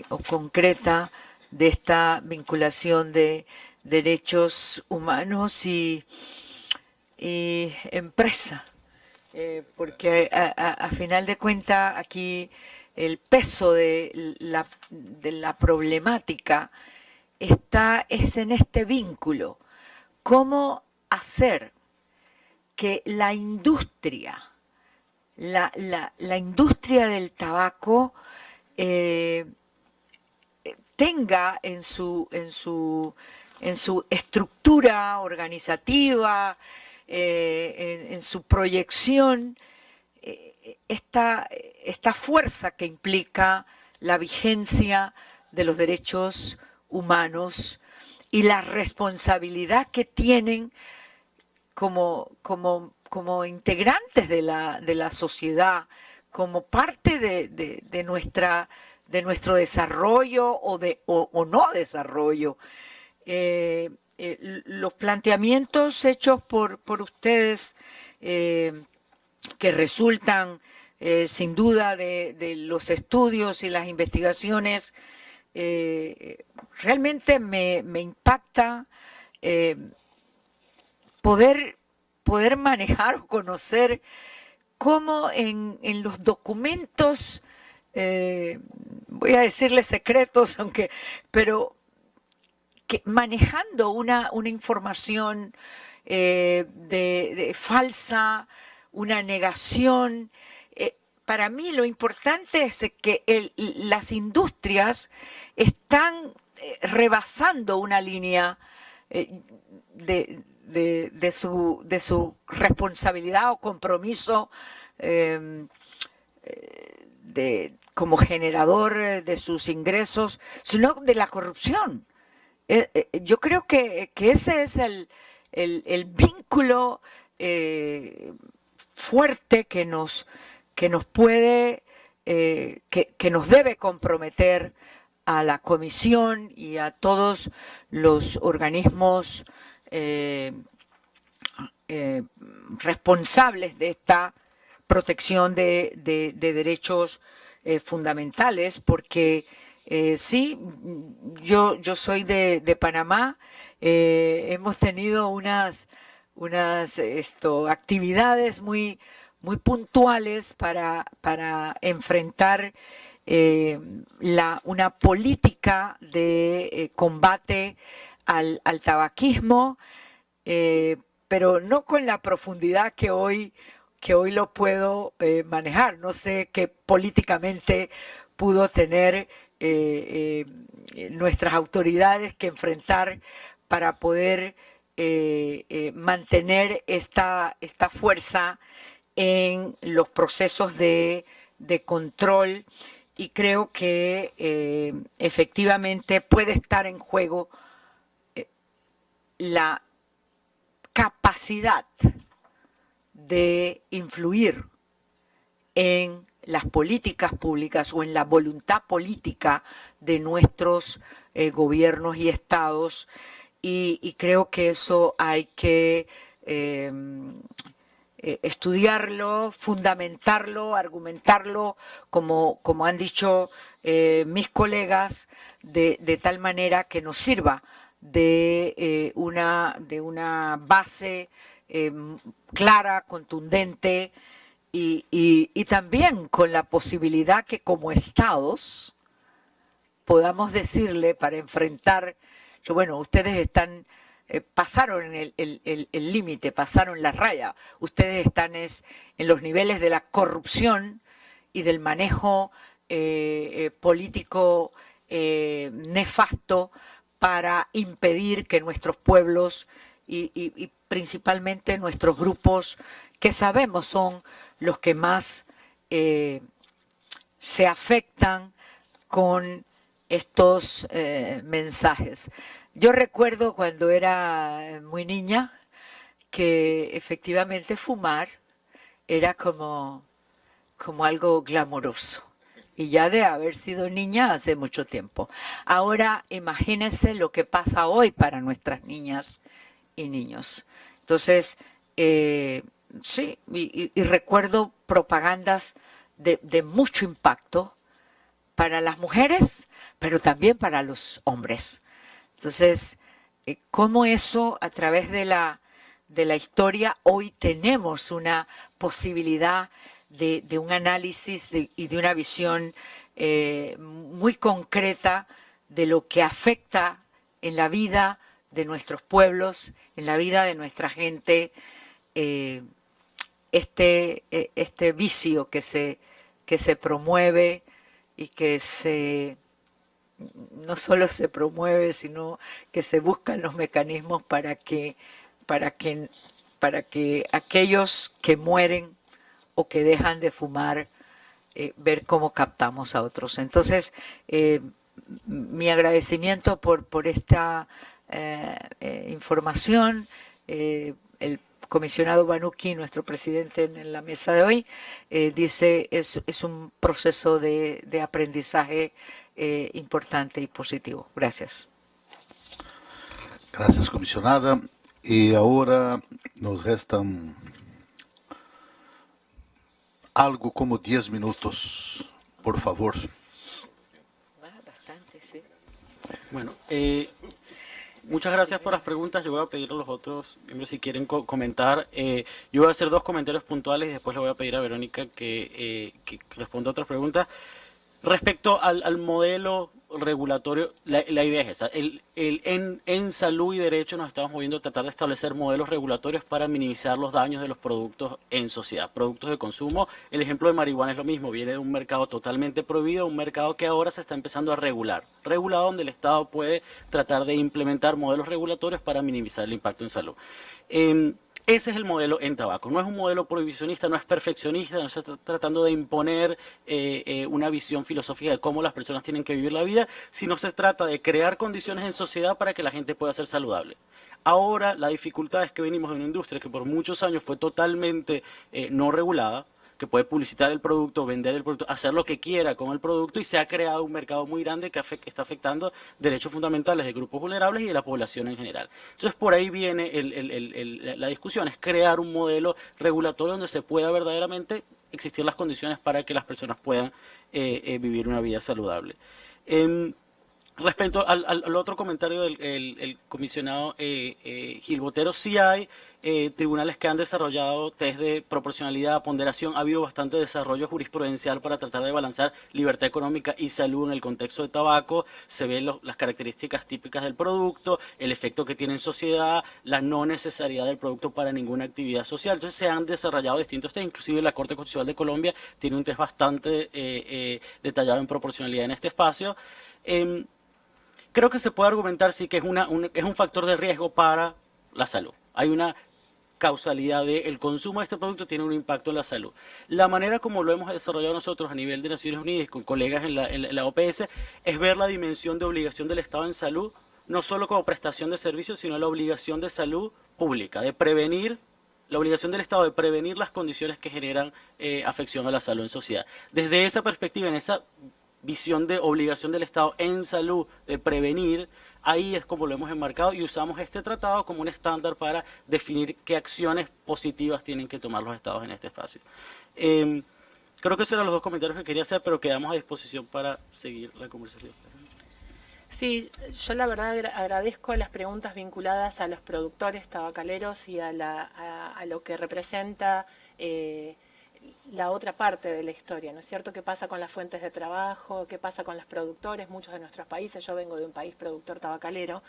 H: o concreta de esta vinculación de derechos humanos y empresa, porque a final de cuentas aquí el peso de la problemática es en este vínculo. ¿Cómo hacer que la industria, la industria del tabaco tenga en su estructura organizativa, en su proyección, esta fuerza que implica la vigencia de los derechos humanos y la responsabilidad que tienen como integrantes de la sociedad, como parte de nuestro desarrollo o no desarrollo. Los planteamientos hechos por ustedes que resultan sin duda de los estudios y las investigaciones, realmente me impacta poder manejar o conocer cómo en los documentos, voy a decirles secretos, pero que manejando una información de falsa, una negación. Para mí lo importante es que las industrias están rebasando una línea de su responsabilidad o compromiso como generador de sus ingresos, sino de la corrupción. Yo creo que ese es el vínculo fuerte que nos puede, que nos debe comprometer a la Comisión y a todos los organismos responsables de esta protección de derechos fundamentales, porque sí, yo soy de Panamá, hemos tenido unas actividades muy puntuales para enfrentar una política de combate al tabaquismo, pero no con la profundidad que hoy lo puedo manejar. No sé qué políticamente pudo tener nuestras autoridades que enfrentar para poder mantener esta fuerza en los procesos de control, y creo que efectivamente puede estar en juego capacidad de influir en las políticas públicas o en la voluntad política de nuestros gobiernos y estados, y creo que eso hay que estudiarlo, fundamentarlo, argumentarlo, como han dicho mis colegas, de tal manera que nos sirva de una base clara, contundente, y también con la posibilidad que como estados podamos decirle, para enfrentar, que bueno, ustedes están, pasaron el límite, pasaron la raya, ustedes están en los niveles de la corrupción y del manejo político nefasto para impedir que nuestros pueblos y principalmente nuestros grupos, que sabemos son los que más se afectan con estos mensajes. Yo recuerdo cuando era muy niña que efectivamente fumar era como algo glamuroso. Y ya de haber sido niña hace mucho tiempo. Ahora imagínense lo que pasa hoy para nuestras niñas y niños. Entonces, sí, y recuerdo propagandas de mucho impacto para las mujeres, pero también para los hombres. Entonces, cómo eso a través de la historia hoy tenemos una posibilidad de un análisis y de una visión muy concreta de lo que afecta en la vida de nuestros pueblos, en la vida de nuestra gente, este vicio que se promueve y que no solo se promueve, sino que se buscan los mecanismos para que aquellos que mueren o que dejan de fumar, ver cómo captamos a otros. Entonces, mi agradecimiento por esta información. El comisionado Banuki, nuestro presidente en la mesa de hoy, dice es un proceso de aprendizaje importante y positivo. Gracias.
A: Gracias, comisionada. Y ahora nos restan algo como 10 minutos, por favor.
H: Bastante, sí.
B: Bueno, muchas gracias por las preguntas. Yo voy a pedir a los otros miembros si quieren comentar. Yo voy a hacer 2 comentarios puntuales y después le voy a pedir a Verónica que responda a otras preguntas. Respecto al modelo regulatorio, la idea es esa. En salud y derecho nos estamos moviendo a tratar de establecer modelos regulatorios para minimizar los daños de los productos en sociedad. Productos de consumo, el ejemplo de marihuana es lo mismo, viene de un mercado totalmente prohibido, un mercado que ahora se está empezando a regular. Regulado donde el Estado puede tratar de implementar modelos regulatorios para minimizar el impacto en salud. Ese es el modelo en tabaco. No es un modelo prohibicionista, no es perfeccionista, no se está tratando de imponer una visión filosófica de cómo las personas tienen que vivir la vida, sino se trata de crear condiciones en sociedad para que la gente pueda ser saludable. Ahora, la dificultad es que venimos de una industria que por muchos años fue totalmente no regulada, que puede publicitar el producto, vender el producto, hacer lo que quiera con el producto, y se ha creado un mercado muy grande que está afectando derechos fundamentales de grupos vulnerables y de la población en general. Entonces, por ahí viene la discusión, es crear un modelo regulatorio donde se pueda verdaderamente existir las condiciones para que las personas puedan vivir una vida saludable. Respecto al otro comentario del comisionado Gil Botero, sí hay tribunales que han desarrollado test de proporcionalidad, ponderación. Ha habido bastante desarrollo jurisprudencial para tratar de balancear libertad económica y salud en el contexto de tabaco. Se ven las características típicas del producto, el efecto que tiene en sociedad, la no necesariedad del producto para ninguna actividad social. Entonces se han desarrollado distintos test, inclusive la Corte Constitucional de Colombia tiene un test bastante detallado en proporcionalidad en este espacio. Creo que se puede argumentar sí que es un factor de riesgo para la salud. Hay una causalidad del consumo de este producto tiene un impacto en la salud. La manera como lo hemos desarrollado nosotros a nivel de Naciones Unidas con colegas en la OPS es ver la dimensión de obligación del Estado en salud no solo como prestación de servicios, sino la obligación de salud pública, de prevenir, la obligación del Estado de prevenir las condiciones que generan afección a la salud en sociedad. Desde esa perspectiva, en esa visión de obligación del Estado en salud, de prevenir, ahí es como lo hemos enmarcado y usamos este tratado como un estándar para definir qué acciones positivas tienen que tomar los Estados en este espacio. Creo que esos eran los dos comentarios que quería hacer, pero quedamos a disposición para seguir la conversación.
C: Sí, yo la verdad agradezco las preguntas vinculadas a los productores tabacaleros y a lo que representa la otra parte de la historia, ¿no es cierto? ¿Qué pasa con las fuentes de trabajo? ¿Qué pasa con los productores? Muchos de nuestros países, yo vengo de un país productor tabacalero.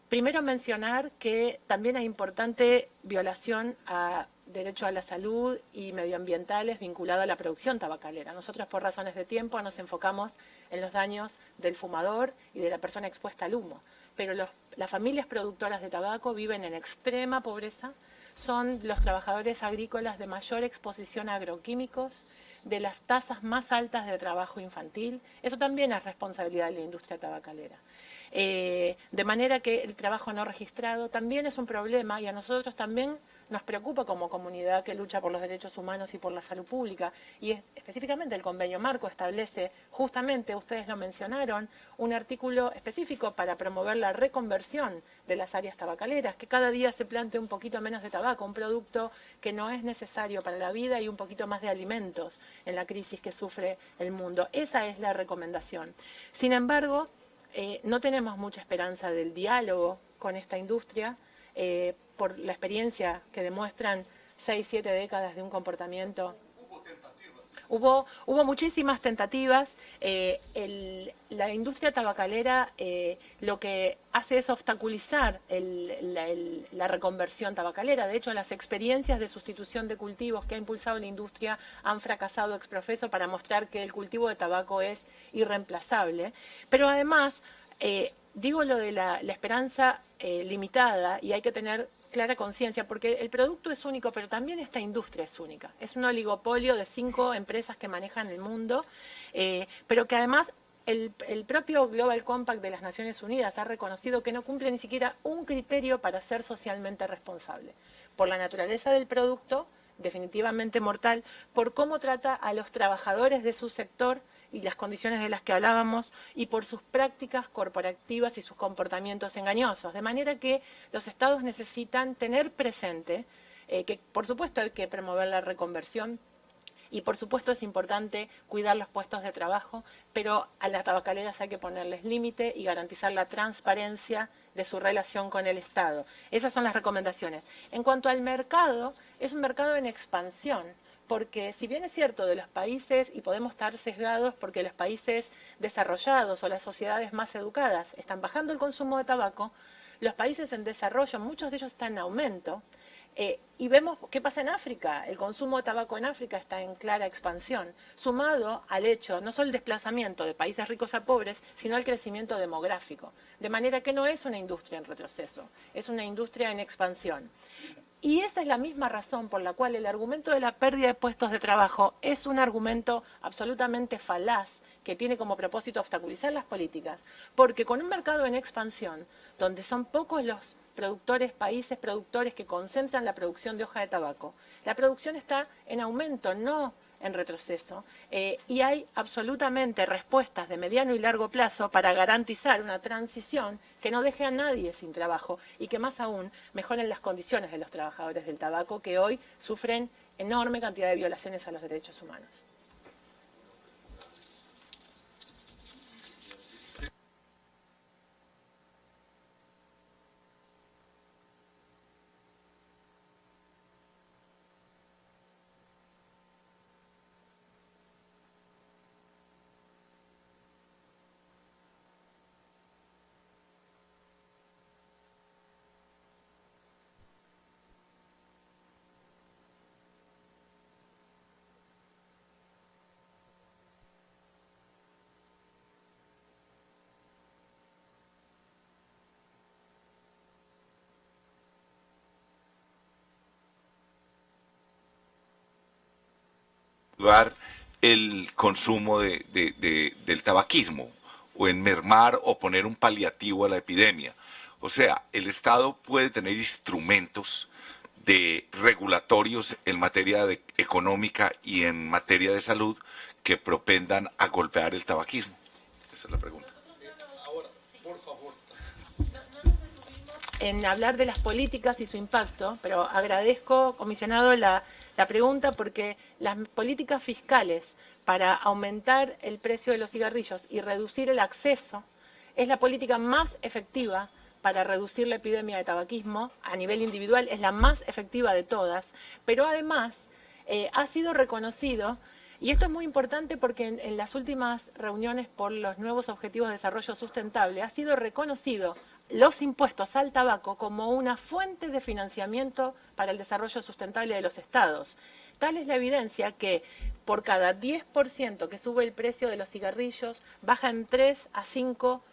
C: Primero mencionar que también hay importante violación a derecho a la salud y medioambientales vinculado a la producción tabacalera. Nosotros por razones de tiempo nos enfocamos en los daños del fumador y de la persona expuesta al humo, pero las familias productoras de tabaco viven en extrema pobreza, son los trabajadores agrícolas de mayor exposición a agroquímicos, de las tasas más altas de trabajo infantil. Eso también es responsabilidad de la industria tabacalera. De manera que el trabajo no registrado también es un problema y a nosotros también nos preocupa como comunidad que lucha por los derechos humanos y por la salud pública. Y específicamente el convenio marco establece, justamente, ustedes lo mencionaron, un artículo específico para promover la reconversión de las áreas tabacaleras, que cada día se plantee un poquito menos de tabaco, un producto que no es necesario para la vida y un poquito más de alimentos en la crisis que sufre el mundo. Esa es la recomendación. Sin embargo, no tenemos mucha esperanza del diálogo con esta industria por la experiencia que demuestran 6, 7 décadas de un comportamiento. Hubo muchísimas tentativas. La industria tabacalera lo que hace es obstaculizar la reconversión tabacalera. De hecho, las experiencias de sustitución de cultivos que ha impulsado la industria han fracasado ex profeso para mostrar que el cultivo de tabaco es irreemplazable. Pero además, digo lo de la esperanza limitada y hay que tener clara conciencia, porque el producto es único, pero también esta industria es única. Es un oligopolio de 5 empresas que manejan el mundo, pero que además el propio Global Compact de las Naciones Unidas ha reconocido que no cumple ni siquiera un criterio para ser socialmente responsable. Por la naturaleza del producto, definitivamente mortal, por cómo trata a los trabajadores de su sector y las condiciones de las que hablábamos, y por sus prácticas corporativas y sus comportamientos engañosos. De manera que los estados necesitan tener presente que, por supuesto, hay que promover la reconversión, y por supuesto es importante cuidar los puestos de trabajo, pero a las tabacaleras hay que ponerles límite y garantizar la transparencia de su relación con el Estado. Esas son las recomendaciones. En cuanto al mercado, es un mercado en expansión, porque si bien es cierto de los países, y podemos estar sesgados porque los países desarrollados o las sociedades más educadas están bajando el consumo de tabaco, los países en desarrollo, muchos de ellos están en aumento, y vemos qué pasa en África. El consumo de tabaco en África está en clara expansión, sumado al hecho, no solo el desplazamiento de países ricos a pobres, sino al crecimiento demográfico. De manera que no es una industria en retroceso, es una industria en expansión. Y esa es la misma razón por la cual el argumento de la pérdida de puestos de trabajo es un argumento absolutamente falaz que tiene como propósito obstaculizar las políticas, porque con un mercado en expansión, donde son pocos los países productores que concentran la producción de hoja de tabaco, la producción está en aumento, no en retroceso, y hay absolutamente respuestas de mediano y largo plazo para garantizar una transición que no deje a nadie sin trabajo y que más aún mejoren las condiciones de los trabajadores del tabaco que hoy sufren enorme cantidad de violaciones a los derechos humanos.
G: El consumo del tabaquismo o en mermar o poner un paliativo a la epidemia. O sea, el Estado puede tener instrumentos regulatorios en materia económica y en materia de salud que propendan a golpear el tabaquismo. Esa es la pregunta.
C: En hablar de las políticas y su impacto, pero agradezco, comisionado, la pregunta porque las políticas fiscales para aumentar el precio de los cigarrillos y reducir el acceso es la política más efectiva para reducir la epidemia de tabaquismo a nivel individual, es la más efectiva de todas, pero además ha sido reconocido, y esto es muy importante porque en las últimas reuniones por los nuevos Objetivos de Desarrollo Sustentable ha sido reconocido los impuestos al tabaco como una fuente de financiamiento para el desarrollo sustentable de los estados. Tal es la evidencia que por cada 10% que sube el precio de los cigarrillos, baja en 3 a 5,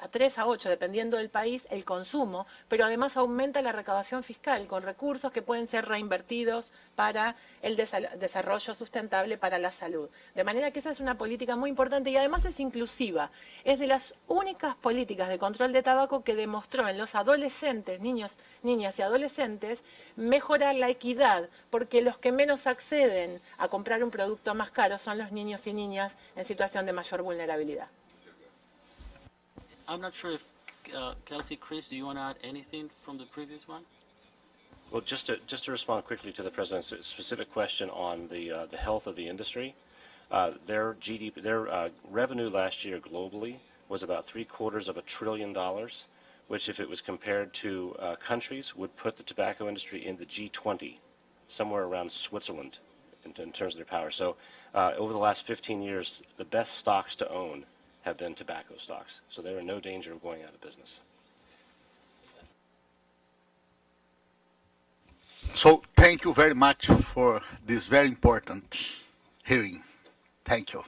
C: a 3 a 8, dependiendo del país, el consumo, pero además aumenta la recaudación fiscal con recursos que pueden ser reinvertidos para el desarrollo sustentable para la salud. De manera que esa es una política muy importante y además es inclusiva. Es de las únicas políticas de control de tabaco que demostró en los adolescentes, niños, niñas y adolescentes, mejorar la equidad, porque los que menos acceden a comprar un producto más caro son los niños y niñas en situación de mayor vulnerabilidad.
B: I'm not sure if Kelsey, Chris, do you want to add anything from the previous one?
E: Well, just to respond quickly to the President's specific question on the health of the industry, their GDP, their revenue last year globally was about $750 billion, which, if it was compared to countries, would put the tobacco industry in the G20, somewhere around Switzerland in terms of their power. So, over the last 15 years, the best stocks to own have been tobacco stocks. So they're in no danger of going out of business.
A: So thank you very much for this very important hearing. Thank you.